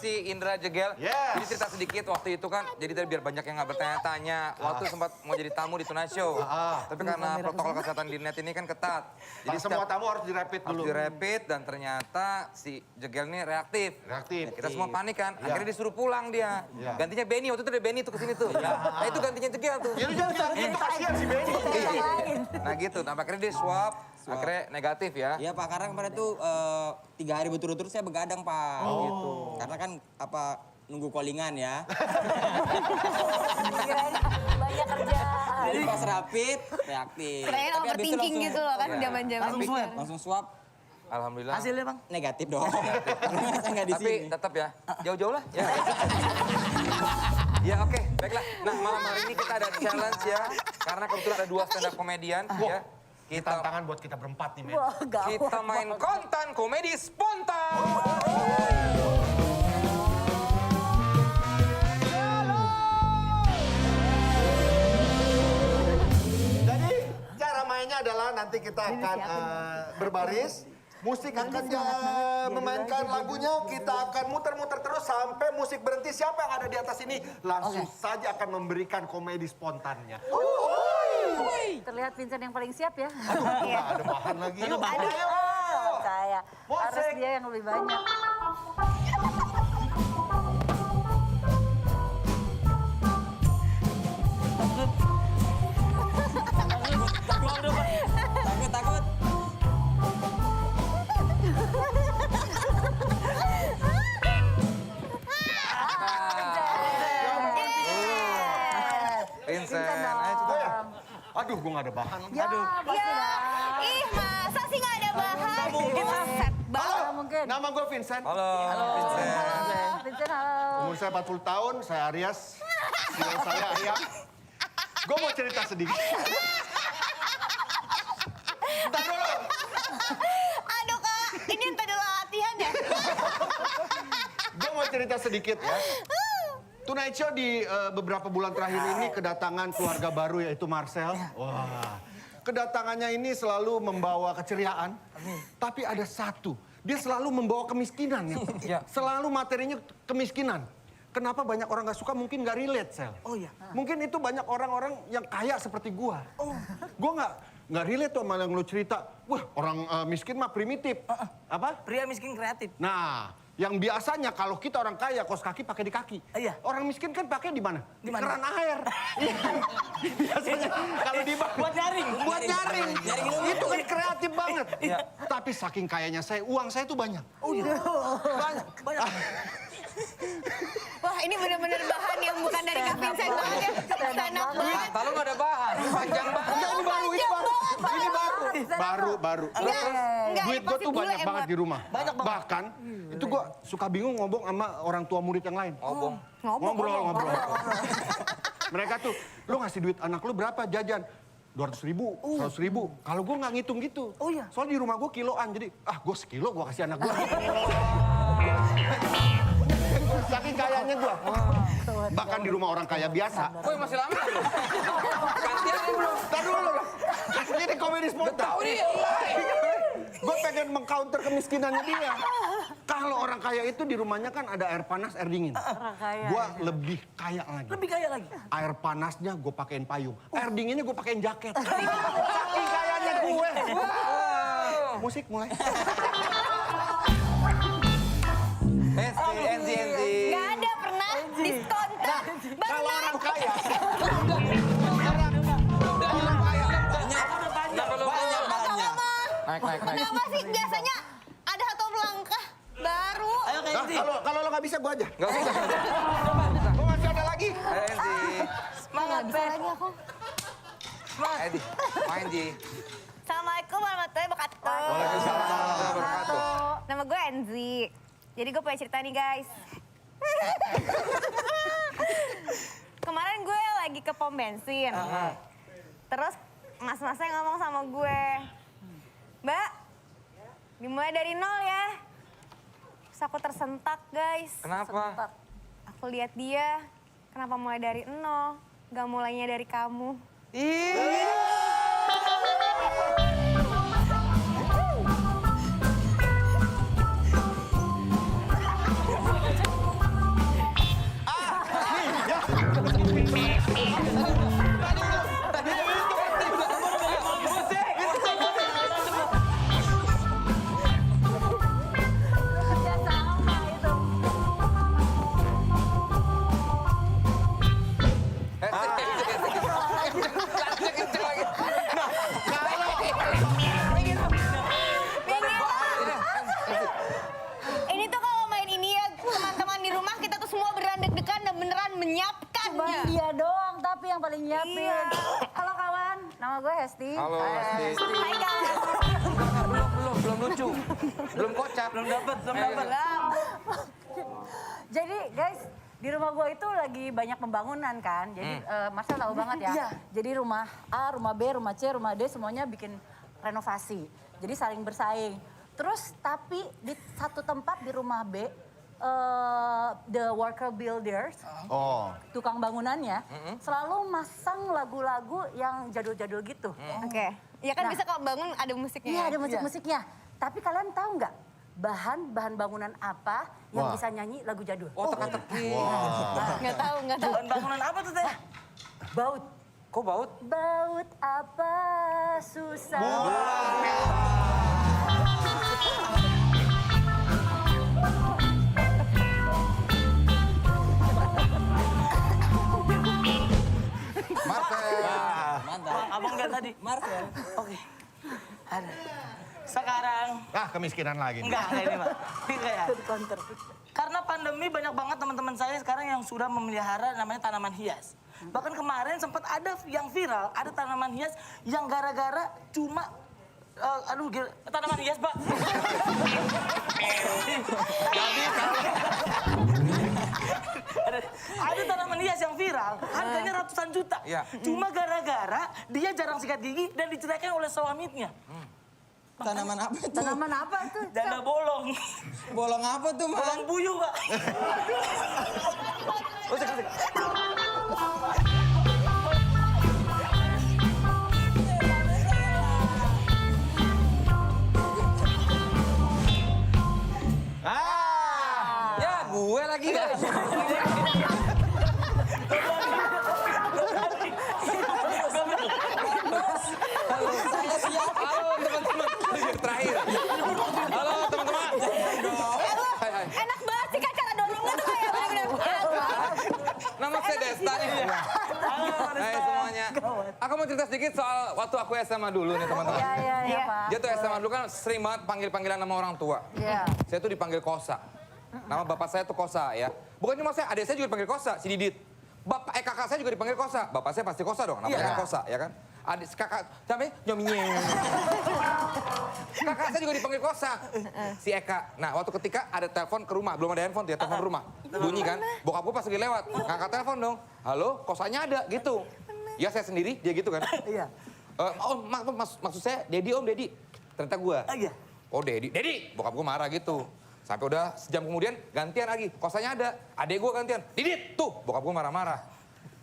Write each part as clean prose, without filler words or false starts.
si Indra Jegel. Jadi cerita sedikit waktu itu kan, jadi biar banyak yang nggak bertanya-tanya. Waktu sempat mau jadi tamu di Tonight Show. Tapi karena protokol kesehatan di net ini kan ketat. Jadi semua tamu harus dirapid dulu. Harus dirapid dan ternyata si Jegel ini reaktif. Kita semua panik kan, akhirnya disuruh pulang dia. Gantinya Benny, waktu itu ada Benny tuh kesini tuh. Nah itu gantinya Jegel tuh. Ya lu jangan gitu, kasihan si Benny. Nah gitu, nah akhirnya dia swab. Akhirnya negatif ya? Iya Pak, karena kemarin tuh 3 hari berturut-turut saya begadang Pak. Gitu. Karena kan nunggu callingan ya. Banyak kerjaan. Jadi pas rapid, reaktif. Kirain overthinking gitu loh kan zaman-zaman. Langsung swab. Alhamdulillah. Hasilnya Bang? Negatif dong. Karena saya nggak di sini. Tapi tetap ya, jauh-jauh lah. Ya, ya oke, baiklah. Nah malam hari ini kita ada challenge ya. Karena kebetulan ada 2 stand up komedian ya. Kita tantangan buat kita berempat nih, men. Kita main konten komedi spontan. Jadi cara mainnya adalah nanti kita akan berbaris. Musik akan memainkan lagunya, kita akan muter-muter terus sampai musik berhenti. Siapa yang ada di atas ini langsung saja akan memberikan komedi spontannya. Terlihat Vincent yang paling siap ya. Aduh, nggak ada bahan lagi. Aduh, Saya harus dia yang lebih banyak. Takut. Vincent, ayo coba. Aduh, gue nggak ada bahan. Aduh. Ih, masa sih nggak ada bahan? Buset banget. Mungkin. Nama gue Vincent. Halo, Vincent. Vincent, halo. Umur saya 40 tahun, saya Aries. Siang saya Ayam. Gue mau cerita sedikit. Bentar dulu. Aduh Kak, ini tadi latihan ya? Gue mau cerita sedikit ya. Tonight Show di beberapa bulan terakhir ini kedatangan keluarga baru yaitu Marcel. Wah, kedatangannya ini selalu membawa keceriaan. Tapi ada satu, dia selalu membawa kemiskinan ya. Selalu materinya kemiskinan. Kenapa banyak orang gak suka? Mungkin gak relate, Sel. Oh iya. Mungkin itu banyak orang-orang yang kaya seperti gua. Gua nggak relate tuh sama yang lu cerita. Wah, orang miskin mah primitif. Apa? Pria miskin kreatif. Nah, yang biasanya kalau kita orang kaya kaos kaki pakai di kaki. Iya. Orang miskin kan pakai di mana? Di Di mana? keran air. Biasanya kalau di Buat nyaring. buat nyaring. Nyaring minum. Itu kan kreatif banget. Tapi saking kayanya saya, uang saya tuh banyak. Oh iya. Banyak. Wah, ini bener-bener bahan yang bukan dari Kak Vincent banget ya. Stand up banget. Lalu nggak ada bahan, panjang banget. Enggak, ini baru, ini baru. Baru. Enggak, Duit gue tuh banyak banget di rumah. Banyak banget. Bahkan, itu gue suka bingung ngomong sama orang tua murid yang lain. Ngobrol. Mereka tuh, lu ngasih duit anak lu berapa jajan? 200.000, 100.000. Kalau gue nggak ngitung gitu. Oh iya. Soalnya di rumah gue kiloan, jadi gue sekilo gue kasih anak gue. Saking kayanya gue. Bahkan di rumah orang kaya biasa. Woi masih lama belum? Gantian belum? Ntar dulu lah. Ini komedi spontan. Tahu nih. Gue pengen mengcounter kemiskinannya dia. Kalau orang kaya itu di rumahnya kan ada air panas, air dingin. Gue lebih kaya lagi. Lebih kaya lagi. Air panasnya gue pakein payung. Air dinginnya gue pakein jaket. Saking kayanya gue. Musik mulai. Enzi. Nggak ada pernah diskontak. Kalau orang kaya. Naik. Kenapa sih biasanya ada satu langkah baru? Ayo Kak Enzi. Kalau lo nggak bisa gue aja. Nggak usah. Gue masih ada lagi. Ayo Enzi. Semangat bisa lagi aku. Enzi, main Ji. Assalamualaikum warahmatullahi wabarakatuh. Waalaikumsalam warahmatullahi wabarakatuh. Nama gue Enzi. Jadi gue punya cerita nih guys. Kemarin gue lagi ke pom bensin. Terus mas-masnya ngomong sama gue. Mbak, dimulai dari nol ya. Terus aku tersentak guys. Kenapa? Aku lihat dia, kenapa mulai dari nol, gak mulainya dari kamu. Ya sama itu. Ini tuh kalau main ini ya teman-teman di rumah kita tuh semua beneran deg-degan dan beneran menyiapkan Cuma ya. dia doang tapi yang paling nyiapin. Iya. Halo kawan, nama gue Hesti. Halo, Hesti. Hai guys. Belum lucu. Belum kocak. Belum dapet. Jadi guys, di rumah gue itu lagi banyak pembangunan kan. Jadi Marcel tahu banget ya. Iya. Jadi rumah A, rumah B, rumah C, rumah D semuanya bikin renovasi. Jadi saling bersaing. Terus tapi di satu tempat di rumah B, the worker builders, Oh. tukang bangunannya, selalu masang lagu-lagu yang jadul-jadul gitu. Oke. Ya kan Nah. bisa kalau bangun ada musiknya. Iya ya? ada musik-musiknya. Tapi kalian tahu nggak bahan bangunan apa yang Wah. bisa nyanyi lagu jadul? Oh, teka-teki. Nggak tahu, nggak tahu. Bangunan apa tuh teh? Baut. Kok baut? Baut apa susah. Marcel. Mantap. Abang lihat tadi. Marcel. Oke. Ada. Sekarang Kemiskinan lagi. nih. enggak ini Pak. Ini kayak karena pandemi banyak banget teman-teman saya sekarang yang sudah memelihara namanya tanaman hias. Bahkan kemarin sempat ada yang viral, ada tanaman hias yang gara-gara cuma tanaman hias, Pak. Ada tanaman hias yang viral, harganya ratusan juta. Iya. Cuma gara-gara dia jarang sikat gigi dan diceraikan oleh suaminya. Tanaman apa itu? Tanaman apa tuh? Janda bolong. Bolong apa tuh, Mak? Bolong puyuh, Pak. Ya, gue lagi guys. Halo teman-teman. Terakhir. Halo teman-teman. Hai, hai. Enak banget sih kan cara dorongnya tuh kayak bener-bener. Nama saya Desta nih. Hai semuanya. Aku mau cerita sedikit soal waktu aku SMA dulu nih teman-teman. Iya, Pak. Dia tuh SMA dulu kan sering banget panggil-panggilan nama orang tua. Iya. Saya tuh dipanggil Kosa. Nama bapak saya tuh Kosa ya. Bukan cuma saya, adik saya juga dipanggil Kosa, si Didit. Kakak saya juga dipanggil Kosa. Bapak saya pasti Kosa dong, namanya kan Kosa ya kan. Adik kakak sampai nyominya. Kakak saya juga dipanggil Kosa. Si Eka. Nah, waktu ketika ada telepon ke rumah, belum ada handphone dia telepon rumah. Bunyi kan, bokap gue pas lagi lewat, ngangkat telepon dong. Halo, Kosanya ada gitu. Ya saya sendiri, dia gitu kan. Iya. Maksud saya, Dedi om, Dedi. Ternyata gue. Iya. Oh Dedi, Dedi. Bokap gue marah gitu. Sampai udah sejam kemudian gantian lagi. Kosanya ada. Adek gue gantian. Didit, tuh. Bokap gue marah-marah.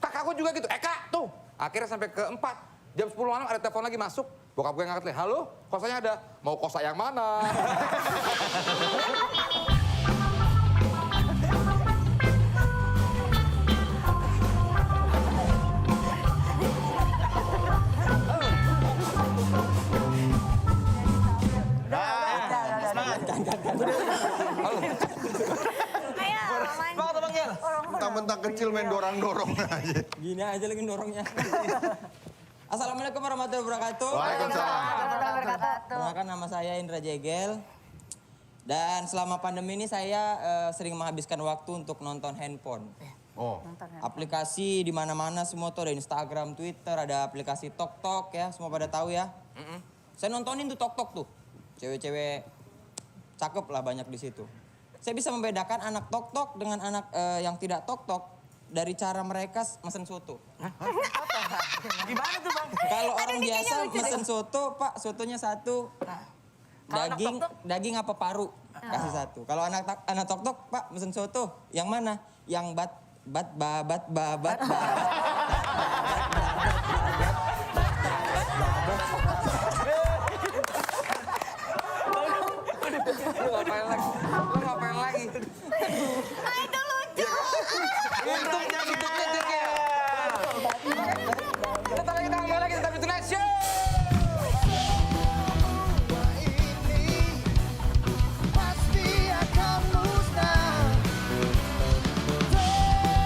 Kakak gue juga gitu. Eka, tuh. Akhirnya sampai ke 4. Jam 10 malam ada telepon lagi masuk. Bokap gue ngangkat lagi. Halo, kosanya ada. Mau kosa yang mana? Ayo, aman. Semangat Abang Gel. Mentang-mentang kecil main dorong-dorong aja. Gini aja lagi dorongnya. Assalamualaikum warahmatullahi wabarakatuh. Waalaikumsalam. Perkenalkan nama saya Indra Jegel. Dan selama pandemi ini saya sering menghabiskan waktu untuk nonton handphone. Oh. Aplikasi di mana-mana semua tuh ada Instagram, Twitter, ada aplikasi TokTok ya, semua pada tahu ya. Saya nontonin tuh TokTok tuh. Cewek-cewek cakep lah banyak di situ. Saya bisa membedakan anak TokTok dengan anak yang tidak TokTok dari cara mereka mesen soto. Gimana tuh Bang? Kalau orang biasa mesen soto, Pak, sotonya satu. Daging apa paru? Kasih satu. Kalau anak TokTok, Pak, mesen soto, yang mana? Yang babat. Lu ngapain lagi? Lu ngapain lagi? Ah, itu lucu. Untung